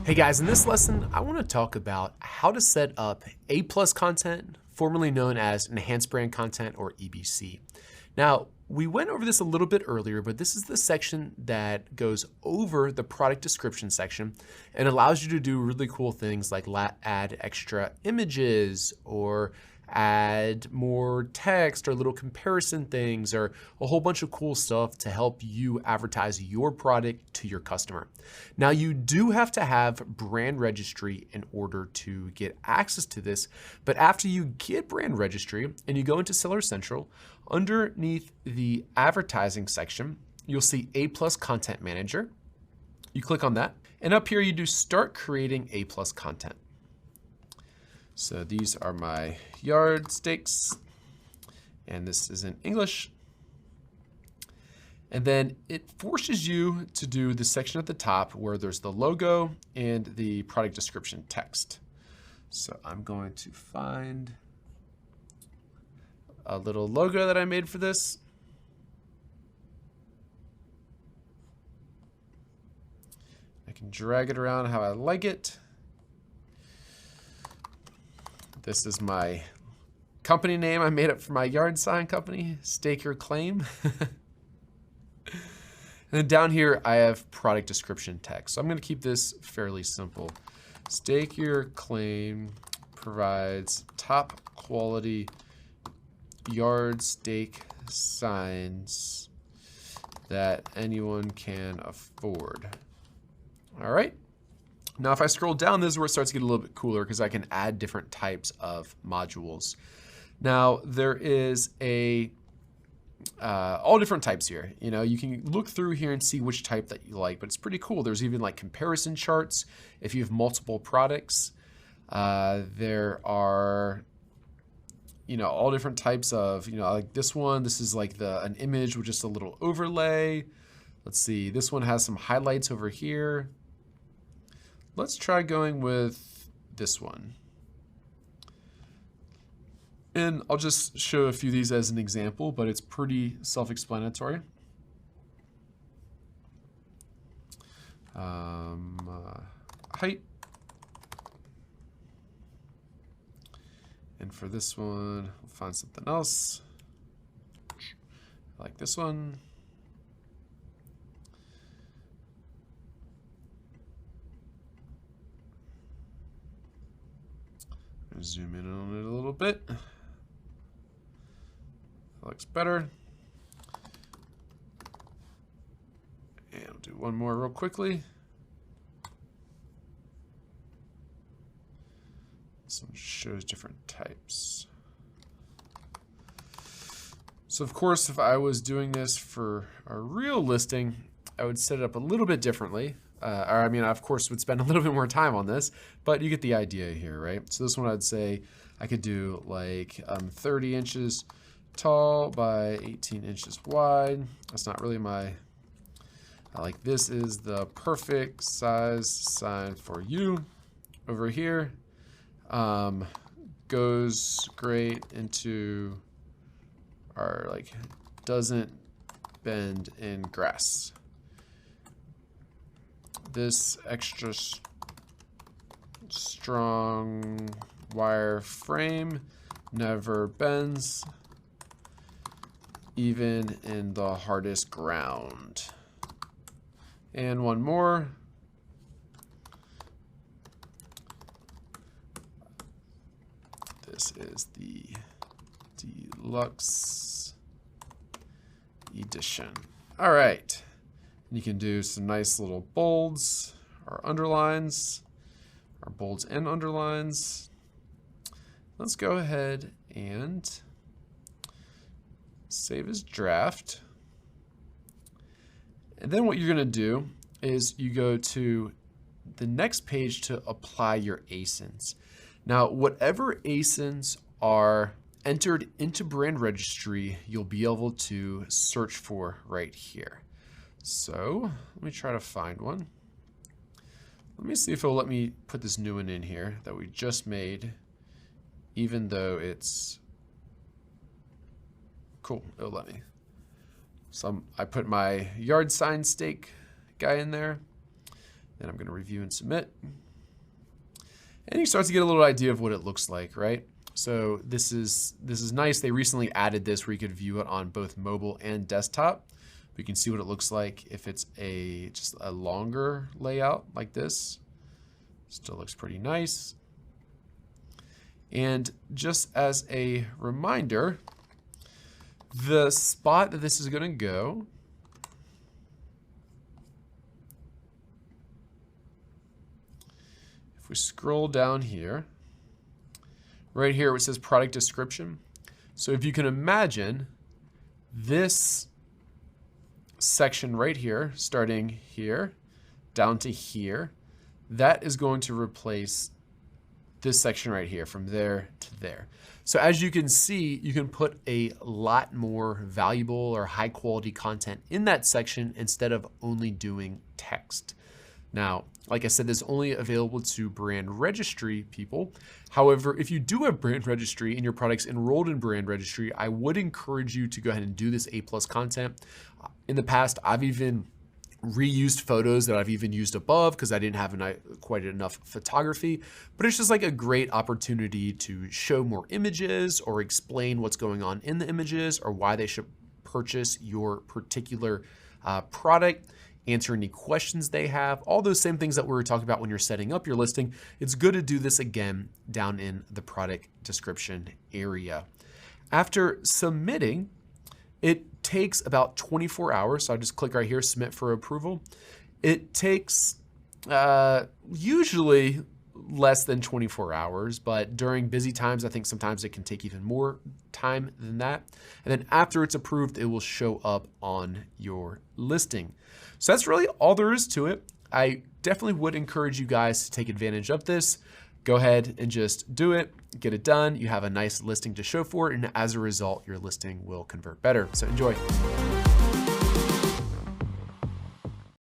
Hey guys, in this lesson, I want to talk about how to set up A+ content, formerly known as Enhanced Brand Content or EBC. Now, we went over this a little bit earlier, but this is the section that goes over the product description section and allows you to do really cool things like add extra images or add more text or little comparison things or a whole bunch of cool stuff to help you advertise your product to your customer. Now, you do have to have brand registry in order to get access to this, but after you get brand registry and you go into Seller Central, underneath the advertising section, you'll see A+ Content Manager. You click on that, and up here you do start creating A+ content. So these are my yard stakes, and this is in English. And then it forces you to do the section at the top where there's the logo and the product description text. So I'm going to find a little logo that I made for this. I can drag it around how I like it. This is my company name I made up for my yard sign company, Stake Your Claim. And then down here, I have product description text. So I'm gonna keep this fairly simple. Stake Your Claim provides top quality yard stake signs that anyone can afford. All right. Now, if I scroll down, this is where it starts to get a little bit cooler because I can add different types of modules. Now, there is all different types here. You know, you can look through here and see which type that you like, but it's pretty cool. There's even like comparison charts if you have multiple products. There are, all different types of, like this one. This is like an image with just a little overlay. Let's see. This one has some highlights over here. Let's try going with this one. And I'll just show a few of these as an example, but it's pretty self-explanatory. Height. And for this one, we'll find something else. Like this one. Zoom in on it a little bit. That looks better. And I'll do one more real quickly. This one shows different types. So of course, if I was doing this for a real listing, I would set it up a little bit differently. I of course, would spend a little bit more time on this, but you get the idea here, right? So this one I'd say I could do like 30 inches tall by 18 inches wide. That's not really this is the perfect size sign for you. Over here, goes great into our doesn't bend in grass. This extra strong wire frame never bends, even in the hardest ground. And one more. This is the deluxe edition. All right. You can do some nice little bolds or underlines, or bolds and underlines. Let's go ahead and save as draft. And then what you're gonna do is you go to the next page to apply your ASINs. Now, whatever ASINs are entered into brand registry, you'll be able to search for right here. So let me try to find one. Let me see if it'll let me put this new one in here that we just made, even though it's cool. It'll let me. So I put my yard sign stake guy in there. Then I'm going to review and submit. And you start to get a little idea of what it looks like, right? So this is nice. They recently added this where you could view it on both mobile and desktop. You can see what it looks like if it's just a longer layout like this. Still looks pretty nice. And just as a reminder, the spot that this is going to go if we scroll down here, right here it says product description. So if you can imagine this section right here, starting here down to here, that is going to replace this section right here from there to there. So as you can see, you can put a lot more valuable or high quality content in that section instead of only doing text. Now, like I said, this is only available to brand registry people. However, if you do have brand registry and your product's enrolled in brand registry, I would encourage you to go ahead and do this A+ content. In the past, I've even reused photos that I've even used above because I didn't have quite enough photography, but it's just like a great opportunity to show more images or explain what's going on in the images or why they should purchase your particular product, answer any questions they have, all those same things that we were talking about when you're setting up your listing. It's good to do this again down in the product description area. After submitting, it takes about 24 hours. So I just click right here, submit for approval. It takes usually less than 24 hours, but during busy times, I think sometimes it can take even more time than that. And then after it's approved, it will show up on your listing. So that's really all there is to it. I definitely would encourage you guys to take advantage of this. Go ahead and just do it, get it done. You have a nice listing to show for it, and as a result, your listing will convert better. So enjoy.